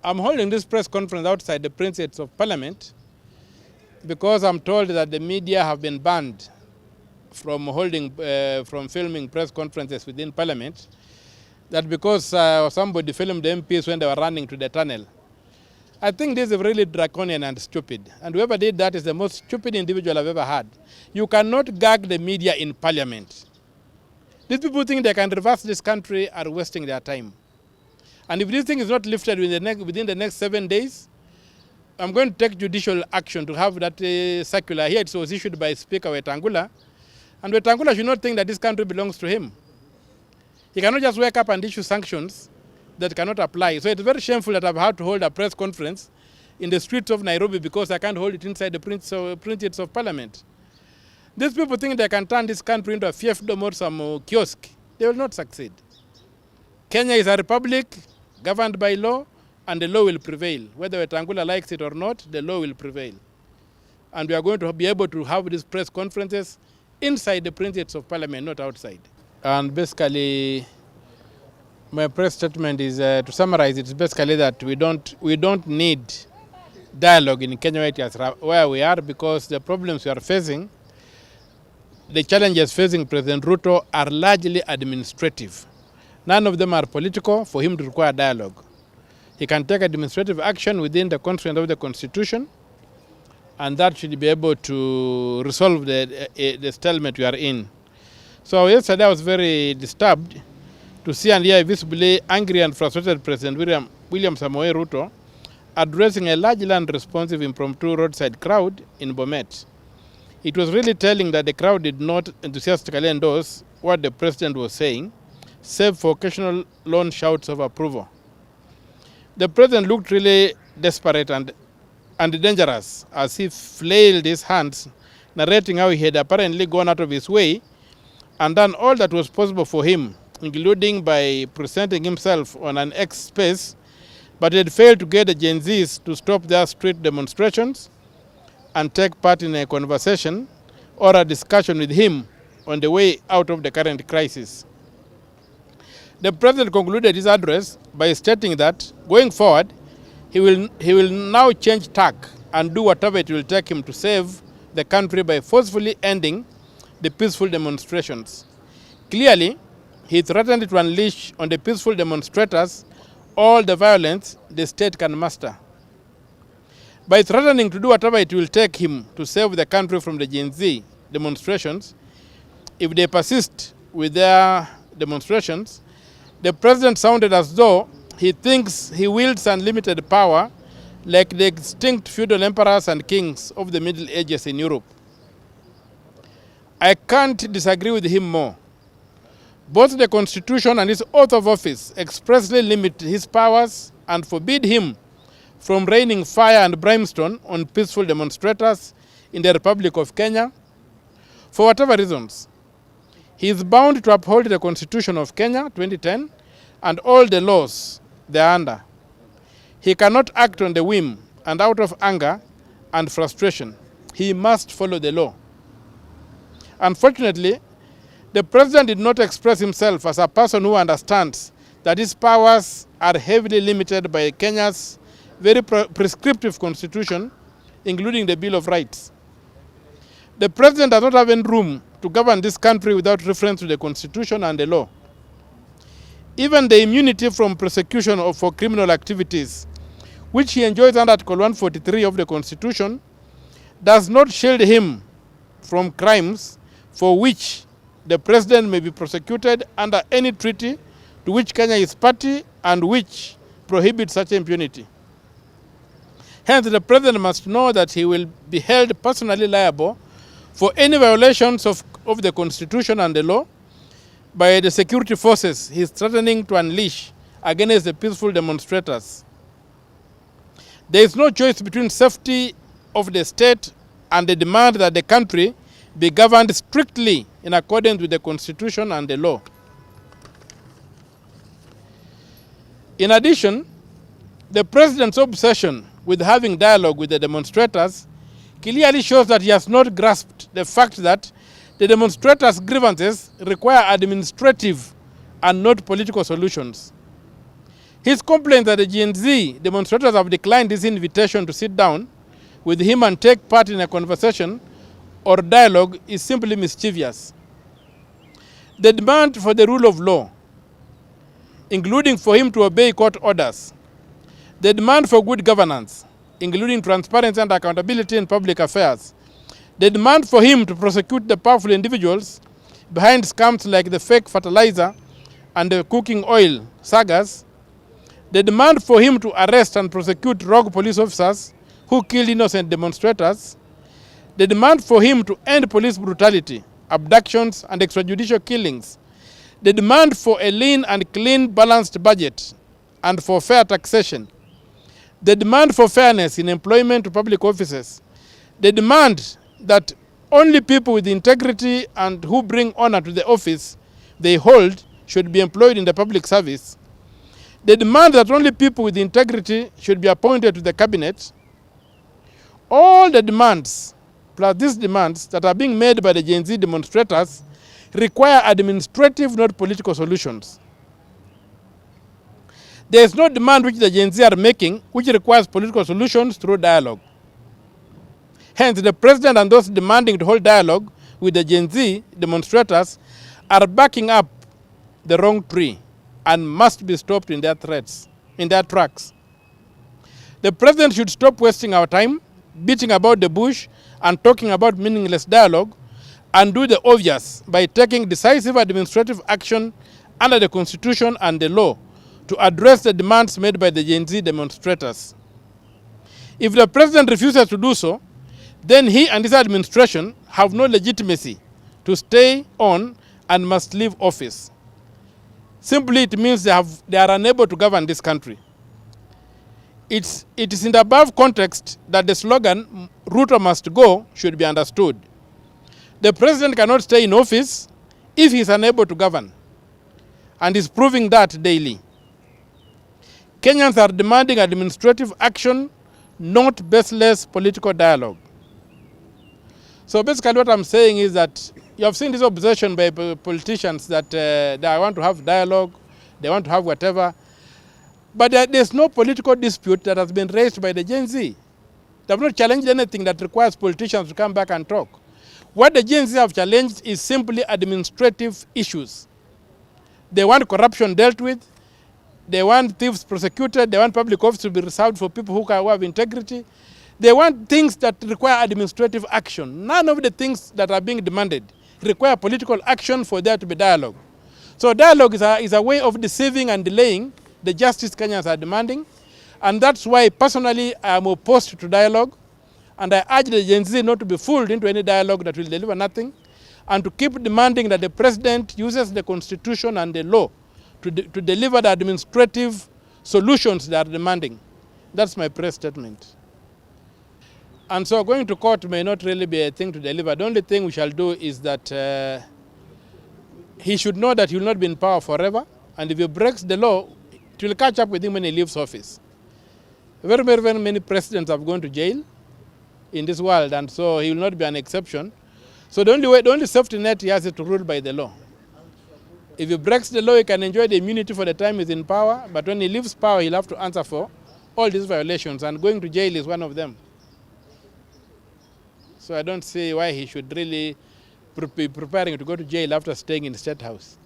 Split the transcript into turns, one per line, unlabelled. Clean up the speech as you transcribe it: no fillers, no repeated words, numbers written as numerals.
I'm holding this press conference outside the Principles of Parliament because I'm told that the media have been banned from from filming press conferences within Parliament. That because somebody filmed the MPs when they were running to the tunnel. I think this is really draconian and stupid. And whoever did that is the most stupid individual I've ever had. You cannot gag the media in Parliament. These people think they can reverse this country are wasting their time. And if this thing is not lifted within the next 7 days, I'm going to take judicial action to have that circular. Here it was issued by Speaker Wetangula. And Wetangula should not think that this country belongs to him. He cannot just wake up and issue sanctions that cannot apply. So it's very shameful that I've had to hold a press conference in the streets of Nairobi because I can't hold it inside the Principles of Parliament. These people think they can turn this country into a fiefdom or some kiosk. They will not succeed. Kenya is a republic governed by law, and the law will prevail. Whether Wetangula likes it or not, the law will prevail. And we are going to be able to have these press conferences inside the Principles of Parliament, not outside. And basically, my press statement is, to summarize, it's basically that we don't need dialogue in Kenya where we are, because the problems we are facing, the challenges facing President Ruto are largely administrative. None of them are political for him to require dialogue. He can take administrative action within the constraint of the Constitution, and that should be able to resolve the stalemate we are in. So yesterday I was very disturbed to see and hear a visibly angry and frustrated President William Samoei Ruto addressing a largely unresponsive impromptu roadside crowd in Bomet. It was really telling that the crowd did not enthusiastically endorse what the president was saying, save for occasional lone shouts of approval. The president looked really desperate and dangerous as he flailed his hands, narrating how he had apparently gone out of his way and done all that was possible for him, including by presenting himself on an X space, but had failed to get the Gen Zs to stop their street demonstrations and take part in a conversation or a discussion with him on the way out of the current crisis. The president concluded his address by stating that, going forward, he will now change tack and do whatever it will take him to save the country by forcefully ending the peaceful demonstrations. Clearly, he threatened to unleash on the peaceful demonstrators all the violence the state can muster. By threatening to do whatever it will take him to save the country from the Gen Z demonstrations, if they persist with their demonstrations, the president sounded as though he thinks he wields unlimited power like the extinct feudal emperors and kings of the Middle Ages in Europe. I can't disagree with him more. Both the Constitution and his oath of office expressly limit his powers and forbid him from raining fire and brimstone on peaceful demonstrators in the Republic of Kenya. For whatever reasons, he is bound to uphold the Constitution of Kenya 2010 and all the laws thereunder. He cannot act on the whim and out of anger and frustration. He must follow the law. Unfortunately, the president did not express himself as a person who understands that his powers are heavily limited by Kenya's very prescriptive constitution, including the Bill of Rights. The president does not have any room to govern this country without reference to the Constitution and the law. Even the immunity from prosecution for criminal activities, which he enjoys under Article 143 of the Constitution, does not shield him from crimes for which the president may be prosecuted under any treaty to which Kenya is party and which prohibits such impunity. Hence, the president must know that he will be held personally liable for any violations of the Constitution and the law by the security forces he is threatening to unleash against the peaceful demonstrators. There is no choice between safety of the state and the demand that the country be governed strictly in accordance with the Constitution and the law. In addition, the president's obsession with having dialogue with the demonstrators clearly shows that he has not grasped the fact that the demonstrators' grievances require administrative and not political solutions. His complaint that the Gen Z demonstrators have declined his invitation to sit down with him and take part in a conversation or dialogue is simply mischievous. The demand for the rule of law, including for him to obey court orders, the demand for good governance, including transparency and accountability in public affairs, the demand for him to prosecute the powerful individuals behind scams like the fake fertilizer and the cooking oil sagas, the demand for him to arrest and prosecute rogue police officers who killed innocent demonstrators, the demand for him to end police brutality, abductions and extrajudicial killings, the demand for a lean and clean balanced budget and for fair taxation, the demand for fairness in employment to public offices, the demand that only people with integrity and who bring honor to the office they hold should be employed in the public service, the demand that only people with integrity should be appointed to the cabinet, all the demands, plus these demands that are being made by the Gen Z demonstrators, require administrative, not political solutions. There is no demand which the Gen Z are making which requires political solutions through dialogue. Hence, the president and those demanding to hold dialogue with the Gen Z demonstrators are backing up the wrong tree and must be stopped in their tracks. The president should stop wasting our time, beating about the bush and talking about meaningless dialogue, and do the obvious by taking decisive administrative action under the Constitution and the law to address the demands made by the Gen Z demonstrators. If the president refuses to do so, then he and his administration have no legitimacy to stay on and must leave office. Simply, it means they are unable to govern this country. It is in the above context that the slogan, "Ruto must go," should be understood. The president cannot stay in office if he is unable to govern, and is proving that daily. Kenyans are demanding administrative action, not baseless political dialogue. So basically what I'm saying is that you have seen this obsession by politicians that they want to have dialogue, they want to have whatever, but there's no political dispute that has been raised by the Gen Z. They have not challenged anything that requires politicians to come back and talk. What the Gen Z have challenged is simply administrative issues. They want corruption dealt with, they want thieves prosecuted, they want public office to be reserved for people who have integrity. They want things that require administrative action. None of the things that are being demanded require political action for there to be dialogue. So dialogue is a way of deceiving and delaying the justice Kenyans are demanding. And that's why personally I am opposed to dialogue. And I urge the Gen Z not to be fooled into any dialogue that will deliver nothing, and to keep demanding that the president uses the Constitution and the law to deliver the administrative solutions they are demanding. That's my press statement. And so going to court may not really be a thing to deliver. The only thing we shall do is that he should know that he will not be in power forever, and if he breaks the law, it will catch up with him when he leaves office. Very, very, very many presidents have gone to jail in this world, and so he will not be an exception. So the only safety net he has is to rule by the law. If he breaks the law, he can enjoy the immunity for the time he's in power, but when he leaves power, he'll have to answer for all these violations, and going to jail is one of them. So I don't see why he should really be preparing to go to jail after staying in the State House.